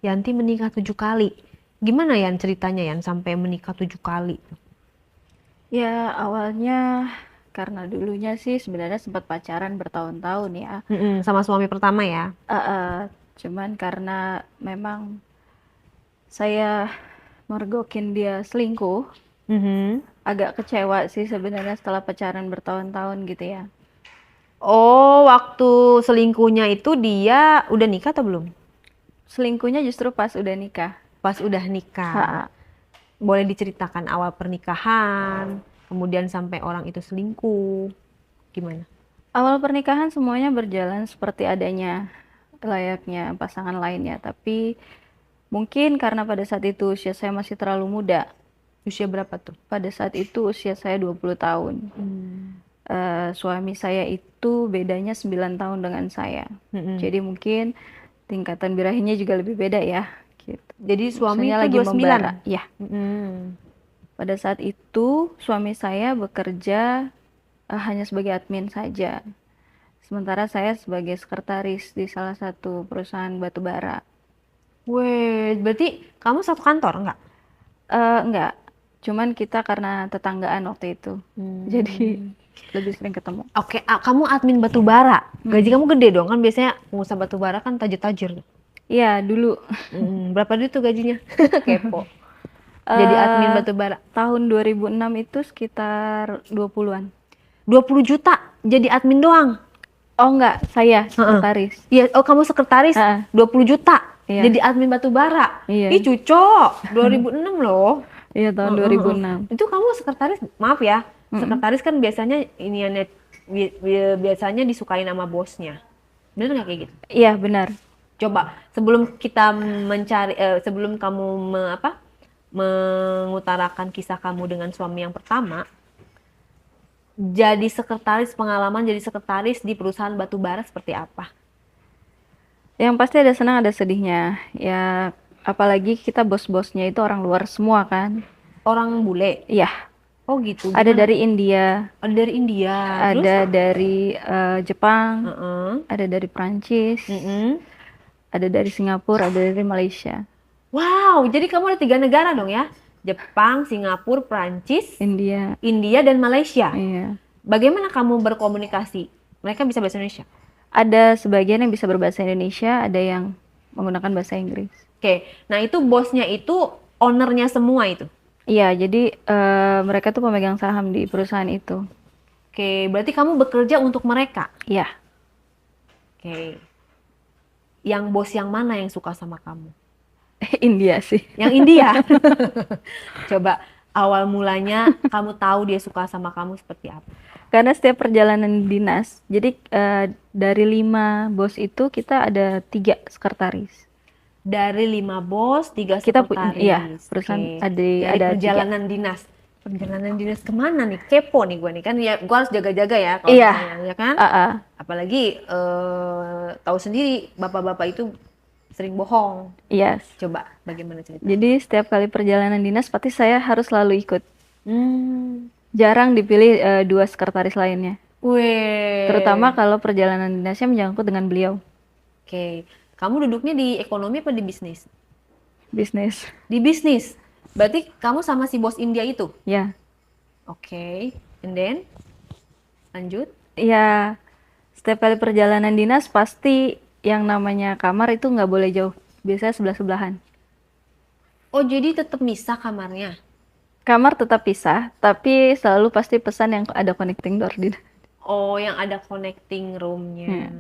Yanti menikah 7 kali. Gimana Yan ceritanya Yan sampai menikah 7 kali? Ya, awalnya karena dulunya sih sebenarnya sempat pacaran bertahun-tahun ya. Sama suami pertama ya? Cuman karena memang saya mergokin dia selingkuh, Mhm. agak kecewa sih sebenarnya setelah pacaran bertahun-tahun gitu ya. Oh, waktu selingkuhnya itu dia udah nikah atau belum? Selingkuhnya justru pas udah nikah. Pas udah nikah. Ha, Boleh diceritakan awal pernikahan, kemudian sampai orang itu selingkuh. Gimana? Awal pernikahan semuanya berjalan seperti adanya layaknya pasangan lainnya, tapi mungkin karena pada saat itu usia saya masih terlalu muda. Usia berapa tuh? Pada saat itu usia saya 20 tahun. Suami saya itu bedanya 9 tahun dengan saya. Mm-mm. Jadi mungkin tingkatan birahinya juga lebih beda ya. Gitu. Jadi suami Maksudnya itu lagi 29? membara. Ya, Mm-mm. pada saat itu suami saya bekerja hanya sebagai admin saja. Sementara saya sebagai sekretaris di salah satu perusahaan batu bara. Weh, berarti kamu satu kantor enggak? Enggak, cuman kita karena tetanggaan waktu itu. Jadi lebih sering ketemu. Oke, kamu admin batu bara. Gaji kamu gede dong, kan biasanya pengusaha batu bara kan tajir-tajir. Iya, dulu Berapa duit tuh gajinya? Kepo. Jadi admin batu bara. tahun 2006 itu sekitar 20-an. 20 juta jadi admin doang. Oh enggak, saya sekretaris. Iya, oh kamu sekretaris Heeh. 20 juta Iya. jadi admin batu bara. Iya. Ih, cucok. 2006 loh. Iya, tahun 2006. Itu kamu sekretaris, maaf ya. Sekretaris kan biasanya biasanya disukain sama bosnya. Bener nggak kayak gitu? Iya, benar. Coba sebelum kita mencari sebelum kamu mengutarakan kisah kamu dengan suami yang pertama, jadi sekretaris, pengalaman jadi sekretaris di perusahaan batu bara seperti apa? Yang pasti ada senang ada sedihnya. Ya, apalagi kita bos-bosnya itu orang luar semua kan. Orang bule? Iya, Oh gitu. ada Gimana? dari India, Ada dari India. Terus? ada dari Jepang, Heeh. ada dari Prancis, ada dari Singapura, ada dari Malaysia, Wow, jadi kamu ada 3 negara dong ya? Jepang, Singapura, Prancis, India. India, dan Malaysia. Iya. Bagaimana kamu berkomunikasi? Mereka bisa bahasa Indonesia? Ada sebagian yang bisa berbahasa Indonesia, ada yang menggunakan bahasa Inggris. Oke, nah itu bosnya itu ownernya semua itu? Iya, jadi mereka tuh pemegang saham di perusahaan itu. Oke, berarti kamu bekerja untuk mereka? Iya. Oke. Yang bos yang mana yang suka sama kamu? India sih. Yang India? Coba awal mulanya kamu tahu dia suka sama kamu seperti apa? Karena setiap perjalanan dinas, jadi dari 5 bos itu kita ada 3 sekretaris. Dari 5 bos, 3 Kita sekretaris. perusahaan Oke. Dari ada 3. perjalanan dinas. Perjalanan dinas kemana nih? Kepo nih gue nih kan ya, gue harus jaga-jaga ya kalau Iya. misalnya, ya kan? Apalagi tahu sendiri bapak-bapak itu sering bohong. Yes. Coba bagaimana cerita? Jadi setiap kali perjalanan dinas pasti saya harus selalu ikut. Jarang dipilih 2 sekretaris lainnya. Weh. Terutama kalau perjalanan dinasnya menyangkut dengan beliau. Oke. Kamu duduknya di ekonomi apa di bisnis? Bisnis. Di bisnis. Berarti kamu sama si bos India itu? Ya. Oke. And then? Lanjut. Ya, setiap kali perjalanan dinas pasti yang namanya kamar itu nggak boleh jauh. Biasanya sebelah-sebelahan. Oh, jadi tetap misah kamarnya? Kamar tetap pisah, tapi selalu pasti pesan yang ada connecting door di. Oh, yang ada connecting room-nya.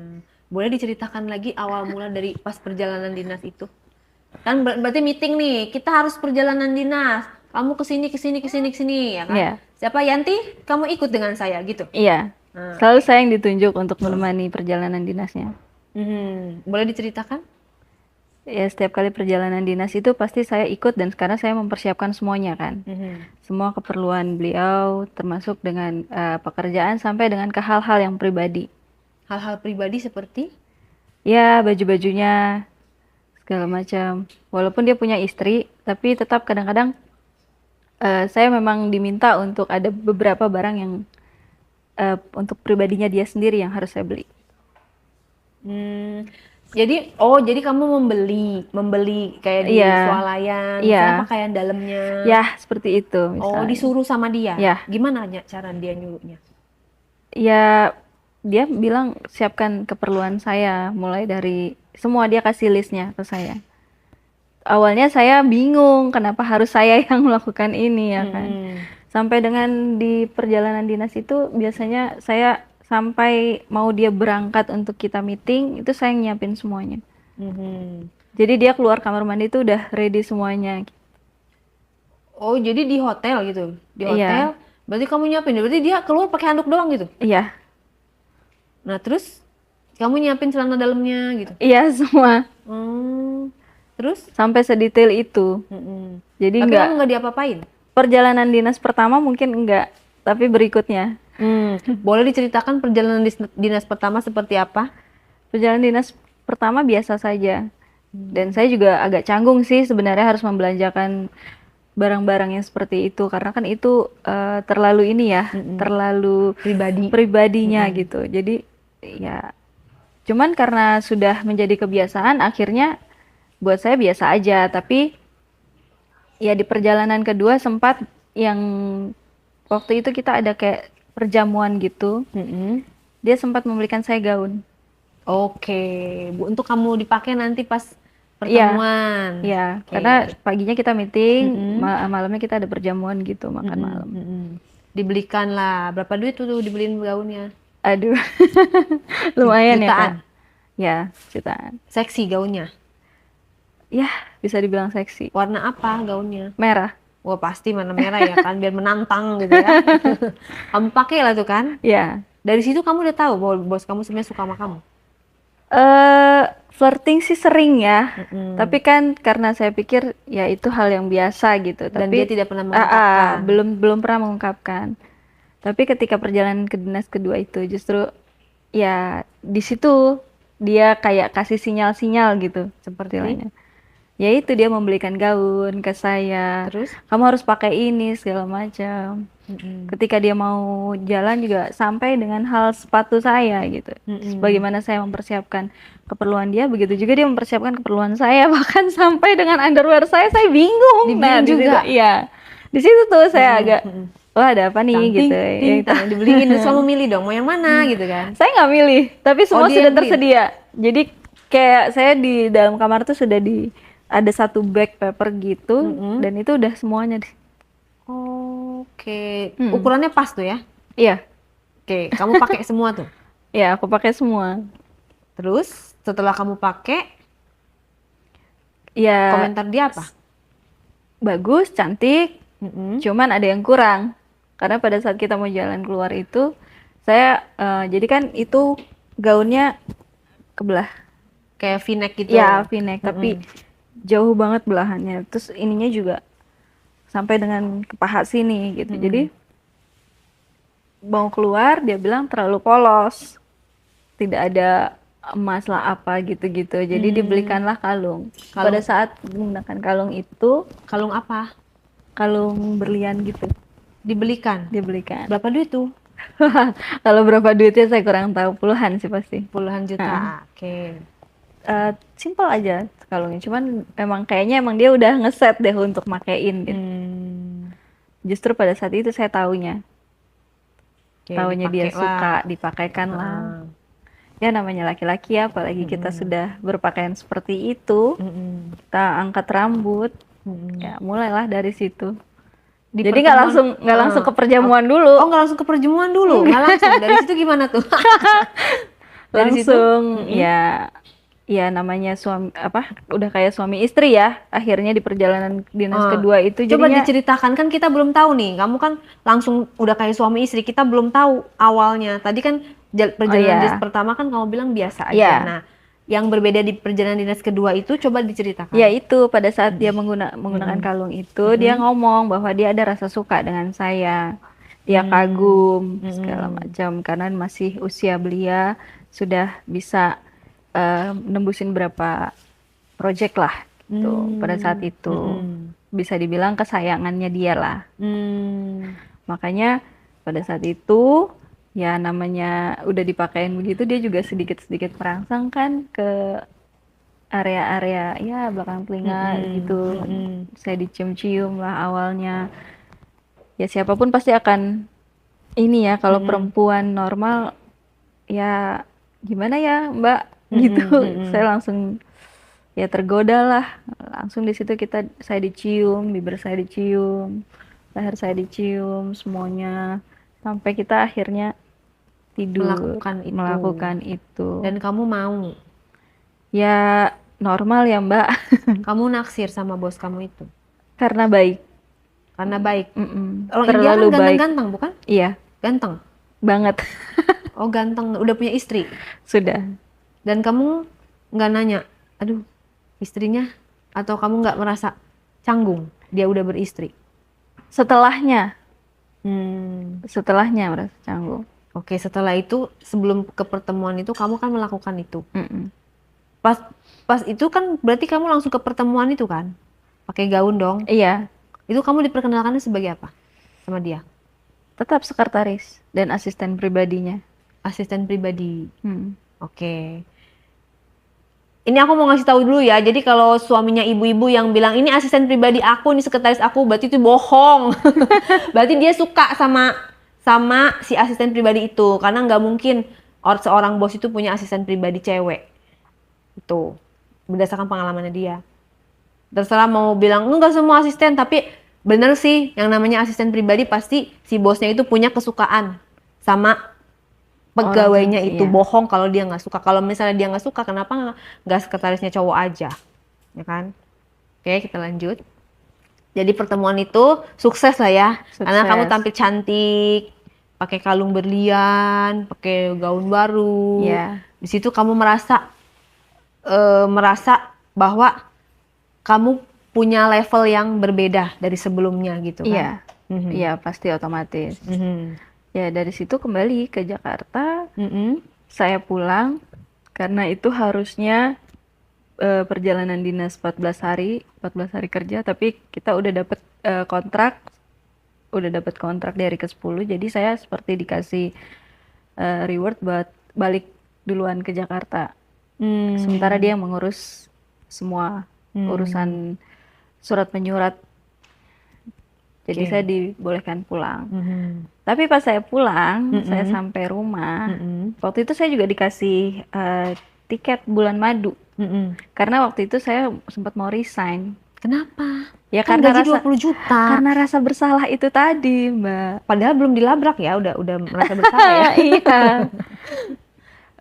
Boleh diceritakan lagi awal mula dari pas perjalanan dinas itu? Kan berarti meeting nih, kita harus perjalanan dinas. Kamu kesini, kesini, kesini, kesini, ya kan? Iya. Siapa Yanti? Kamu ikut dengan saya, gitu? Iya. Selalu saya yang ditunjuk untuk menemani perjalanan dinasnya. Boleh diceritakan? Ya, setiap kali perjalanan dinas itu pasti saya ikut dan sekarang saya mempersiapkan semuanya kan. Semua keperluan beliau termasuk dengan pekerjaan sampai dengan ke hal-hal yang pribadi. Hal-hal pribadi seperti? Ya, baju-bajunya segala macam. Walaupun dia punya istri, tapi tetap kadang-kadang saya memang diminta untuk ada beberapa barang yang untuk pribadinya dia sendiri yang harus saya beli. Jadi kamu membeli kayak di Iya, swalayan, iya, misalnya pakaian dalamnya. ya seperti itu Oh, misalnya. disuruh sama dia. Ya, Gimana cara dia nyuruhnya? ya dia bilang siapkan keperluan saya, mulai dari semua dia kasih listnya ke saya. Awalnya saya bingung kenapa harus saya yang melakukan ini ya kan. Mm-mm. Sampai dengan di perjalanan dinas itu biasanya saya sampai mau dia berangkat untuk kita meeting itu saya yang nyiapin semuanya. Mhm. Jadi dia keluar kamar mandi itu udah ready semuanya. Oh, jadi di hotel gitu. Di Iya, hotel, berarti kamu nyiapin. Berarti dia keluar pakai handuk doang gitu. iya, Nah, terus kamu nyiapin celana dalamnya gitu. iya semua Hmm. Terus? sampai sedetail itu. Mm-mm. Jadi Tapi nggak kamu nggak diapa-apain? perjalanan dinas pertama mungkin enggak, tapi berikutnya. Boleh diceritakan perjalanan dinas pertama seperti apa? Perjalanan dinas pertama biasa saja. Dan saya juga agak canggung sih sebenarnya harus membelanjakan barang-barang yang seperti itu karena kan itu terlalu ini ya, terlalu pribadinya gitu. Jadi ya cuman karena sudah menjadi kebiasaan akhirnya buat saya biasa aja, tapi ya di perjalanan kedua sempat yang waktu itu kita ada kayak perjamuan gitu. Mm-mm. Dia sempat membelikan saya gaun. Oke, Bu, untuk kamu dipakai nanti pas Iya, pertemuan. iya, Oke. karena paginya kita meeting, Mm-mm. malamnya kita ada perjamuan gitu, makan Mm-mm. malam. Mm-mm. Dibelikan lah. Berapa duit tuh dibeliin gaunnya? Aduh, lumayan ya kan? Jutaan. Ya, jutaan. Seksi gaunnya. Ya, bisa dibilang seksi. Warna apa gaunnya? Merah. Wah, pasti warna merah ya kan, biar menantang gitu ya. Kamu pakai lah tuh kan. Ya, Dari situ kamu udah tahu bahwa bos kamu sebenarnya suka sama kamu. flirting sih sering ya. Mm-mm. Tapi kan karena saya pikir ya itu hal yang biasa gitu. Dan Tapi dia tidak pernah mengungkapkan. belum pernah mengungkapkan. Tapi ketika perjalanan ke dinas kedua itu justru ya di situ dia kayak kasih sinyal-sinyal gitu Seperti istilahnya. Ya itu dia membelikan gaun ke saya. terus. Kamu harus pakai ini segala macam. Mm-mm. Ketika dia mau jalan juga sampai dengan hal sepatu saya gitu. Mm-mm. Bagaimana saya mempersiapkan keperluan dia, begitu juga dia mempersiapkan keperluan saya. Bahkan sampai dengan underwear saya bingung. Dibeliin Di situ, juga. iya. Di situ tuh saya agak, Mm-mm. wah ada apa nih gitu. Ting, Ya, dibeliin terus kamu milih dong mau yang mana gitu kan. saya nggak milih, tapi semua dia sudah yang beli? tersedia. Jadi kayak saya di dalam kamar tuh sudah ada satu bag paper gitu, Mm-mm. dan itu udah semuanya. Oke, ukurannya pas tuh ya. Iya, Oke, kamu pakai semua tuh. iya aku pakai semua. Terus setelah kamu pakai, Ya komentar dia apa? bagus, cantik, Mm-mm. cuman ada yang kurang. Karena pada saat kita mau jalan keluar itu, saya jadi kan itu gaunnya kebelah. Kayak V-neck gitu. Ya, V-neck, tapi jauh banget belahannya. Terus ininya juga sampai dengan ke paha sini gitu. Jadi mau keluar dia bilang terlalu polos. Tidak ada emas lah apa gitu-gitu. Jadi dibelikanlah kalung. Pada saat menggunakan kalung itu, Kalung apa? kalung berlian gitu, Dibelikan. dibelikan. Berapa duit tuh? Kalau berapa duitnya saya kurang tahu, puluhan sih pasti. Puluhan juta. Oke. Simple aja kalungnya, cuman memang kayaknya emang dia udah ngeset deh untuk makein gitu. Justru pada saat itu saya taunya Oke, dia dipakai suka, lah. dipakaikan lah. Ya namanya laki-laki ya, apalagi kita sudah berpakaian seperti itu, kita angkat rambut, ya mulailah dari situ. Di Jadi nggak pertemuan- langsung ke perjamuan dulu, Oh, nggak langsung ke perjamuan dulu? Nggak langsung? Dari situ gimana tuh? Dari situ? langsung ya namanya suami apa, udah kayak suami istri ya. Akhirnya di perjalanan dinas kedua itu Coba jadinya diceritakan, kan kita belum tahu nih. Kamu kan langsung udah kayak suami istri, kita belum tahu awalnya. Tadi kan perjalanan iya. dinas pertama kan kamu bilang biasa aja. Iya. Nah, yang berbeda di perjalanan dinas kedua itu coba diceritakan. ya itu pada saat dia menggunakan kalung itu, dia ngomong bahwa dia ada rasa suka dengan saya. Dia kagum segala macam karena masih usia belia, sudah bisa nembusin berapa project lah gitu. Pada saat itu bisa dibilang kesayangannya dia lah. Makanya pada saat itu ya namanya udah dipakein begitu, dia juga sedikit-sedikit merangsang kan ke area-area ya belakang telinga gitu. Saya dicium-cium lah awalnya. Ya siapapun pasti akan ini ya, kalau perempuan normal ya gimana ya Mbak gitu. Saya langsung ya tergoda lah. Langsung di situ saya dicium, bibir saya dicium, leher saya dicium semuanya sampai kita akhirnya tidur melakukan itu. Dan kamu mau? Ya normal ya Mbak. Kamu naksir sama bos kamu itu? Karena baik. Karena baik. Orang India kan Terlalu baik. ganteng-ganteng, bukan? Iya, Ganteng. banget. Oh ganteng, udah punya istri. Sudah. Dan kamu nggak nanya, aduh istrinya, atau kamu nggak merasa canggung dia udah beristri? Setelahnya Hmm. merasa canggung. Oke, setelah itu sebelum ke pertemuan itu kamu kan melakukan itu. Mm-mm. Pas itu kan berarti kamu langsung ke pertemuan itu kan? Pakai gaun dong. Iya, Itu kamu diperkenalkannya sebagai apa sama dia? tetap sekretaris dan asisten pribadinya. Asisten pribadi. Hmm. Oke. Ini aku mau ngasih tahu dulu ya. Jadi kalau suaminya ibu-ibu yang bilang ini asisten pribadi aku, ini sekretaris aku, berarti itu bohong. Berarti dia suka sama si asisten pribadi itu, karena nggak mungkin seorang bos itu punya asisten pribadi cewek. Itu berdasarkan pengalamannya dia. Terserah mau bilang enggak semua asisten, tapi bener sih yang namanya asisten pribadi pasti si bosnya itu punya kesukaan sama pegawainya itu. Iya. Bohong kalau dia nggak suka. Kalau misalnya dia nggak suka, kenapa nggak sekretarisnya cowok aja, ya kan? Oke, kita lanjut. Jadi pertemuan itu sukses lah ya, karena kamu Sukses. tampil cantik, pakai kalung berlian, pakai gaun baru. Iya. Di situ kamu merasa bahwa kamu punya level yang berbeda dari sebelumnya gitu Iya. kan? Iya, pasti otomatis. Mhm. Ya dari situ kembali ke Jakarta, Mhm. saya pulang karena itu harusnya perjalanan dinas 14 hari kerja, tapi kita udah dapet kontrak di hari ke-10, jadi saya seperti dikasih reward buat balik duluan ke Jakarta. Sementara dia mengurus semua urusan surat menyurat, jadi saya dibolehkan pulang. Tapi pas saya pulang, saya sampai rumah, waktu itu saya juga dikasih tiket bulan madu. Karena waktu itu saya sempat mau resign. Kenapa? Ya Kan karena gaji rasa 20 juta. karena rasa bersalah itu tadi, Mbak. Padahal belum dilabrak ya, udah merasa bersalah ya. Iya.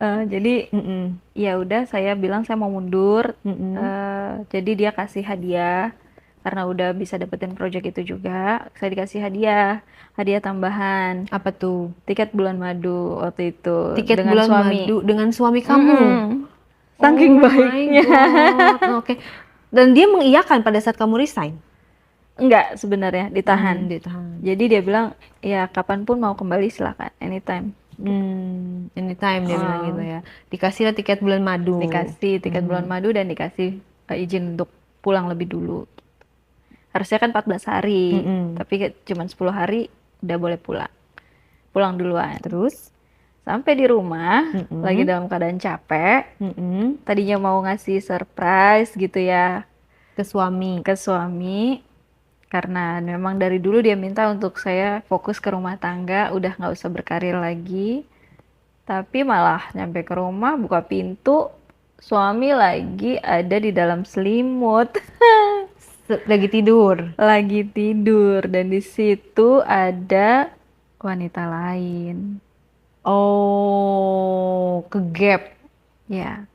Jadi ya udah saya bilang saya mau mundur. Jadi dia kasih hadiah karena udah bisa dapetin project itu juga. Saya dikasih hadiah tambahan. Apa tuh? Tiket bulan madu waktu itu Tiket dengan bulan suami. madu dengan suami kamu. Saking Oh my baiknya. God. Oke. Dan dia mengiyakan pada saat kamu resign? Enggak, sebenarnya ditahan. Ditahan. Jadi dia bilang ya kapanpun mau kembali silakan, anytime. Anytime dia bilang gitu ya. Dikasih lah tiket bulan madu. Dikasih tiket bulan madu dan dikasih izin untuk pulang lebih dulu. Harusnya kan 14 hari, tapi cuma 10 hari udah boleh pulang. Pulang duluan. Terus? Sampai di rumah, lagi dalam keadaan capek. Tadinya mau ngasih surprise gitu ya Ke suami. karena memang dari dulu dia minta untuk saya fokus ke rumah tangga, udah nggak usah berkarir lagi. Tapi malah nyampe ke rumah, buka pintu, suami lagi ada di dalam selimut. Lagi tidur. Lagi tidur, dan di situ ada wanita lain. Oh, ke gap. Ya,